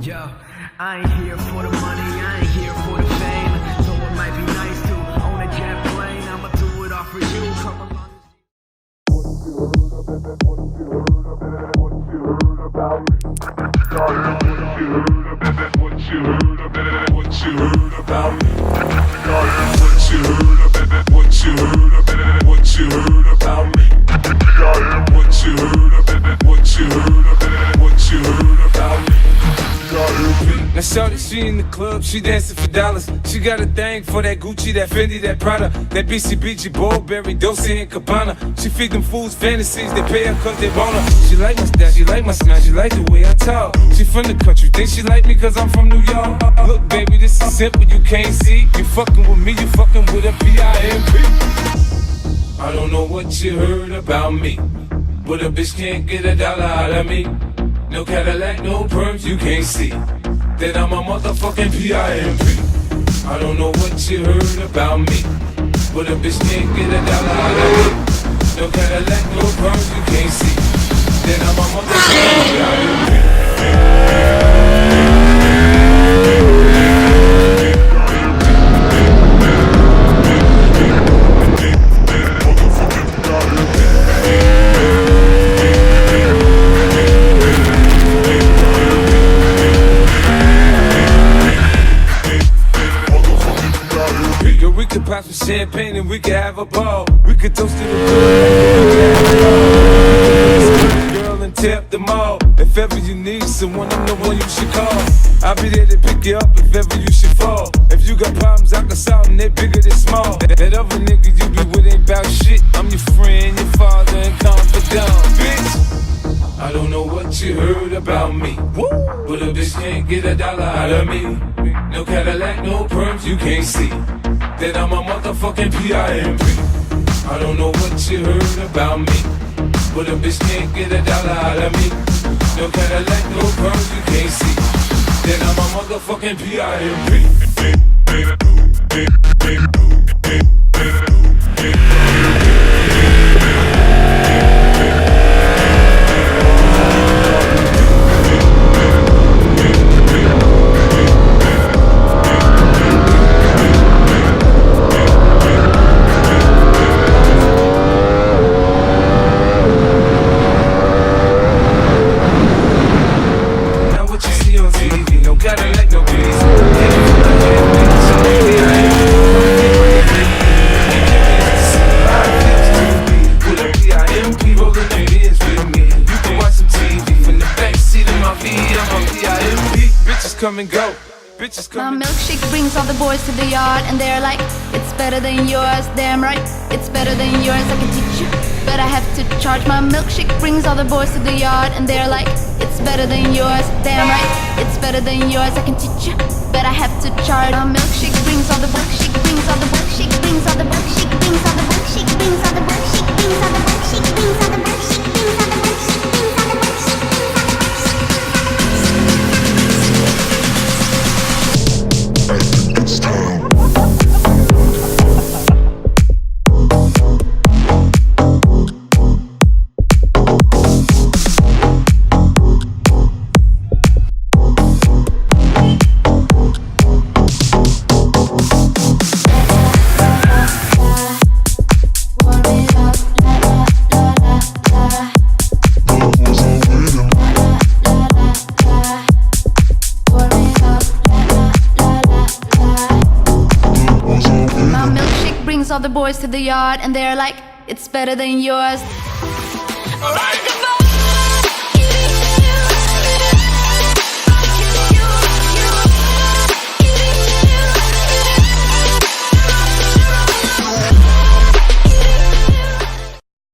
Yo, I ain't here for the money, I ain't here for the fame. So it might be nice to own a jet plane. I'ma do it all for you. Come along. What you heard about me? What you heard about me? What you heard about me? What you heard about me? What you heard about me? What you heard about me? What you heard about me? What you heard about me? Now shorty, she in the club, she dancing for dollars. She got a thing for that Gucci, that Fendi, that Prada, that BCBG, Burberry, Dolce and Gabbana. She feed them fools fantasies, they pay her cause they want her. She like my style, she like my smile, she like the way I talk. She from the country, think she like me cause I'm from New York. Look baby, this is simple, you can't see. You fucking with me, you fucking with a P-I-M-P. I don't know what you heard about me, but a bitch can't get $1 out of me. No Cadillac, no perms, you can't see that I'm a motherfucking P.I.M.P. I don't know what you heard about me, but a bitch can't get $1 out of me. No Cadillac, no perms, you can't see that I'm a motherfucking P.I.M.P. We could pop some champagne and we could have a ball. We could toast to the good girl and tear up the mall. If ever you need someone, I'm the one you should call. I'll be there to pick you up if ever you should fall. If you got problems, I can solve them, they're bigger than small. That other nigga you be with ain't about shit. I'm your friend, your father, and confidant, bitch. I don't know what you heard about me, but a bitch can't get $1 out of me. No Cadillac, no perms, you can't see that I'm a motherfucking P.I.M.P. I don't know what you heard about me, but a bitch can't get $1 out of me. No Cadillac, no perms, you can't see that I'm a motherfucking P.I.M.P. Come and go. Bitches come. My milkshake brings all the boys to the yard, and they're like, it's better than yours, damn right. It's better than yours, I can teach you, but I have to charge. My milkshake brings all the boys to the yard, and they're like, it's better than yours, damn right. It's better than yours, I can teach you, but I have to charge. My milkshake brings all the milkshake brings all the milkshake brings all the milkshake brings all the milkshake brings all the milkshake brings all the milkshake brings all the milkshake brings all the milkshake brings all the milkshake. All the boys to the yard, and they're like, it's better than yours. Alright.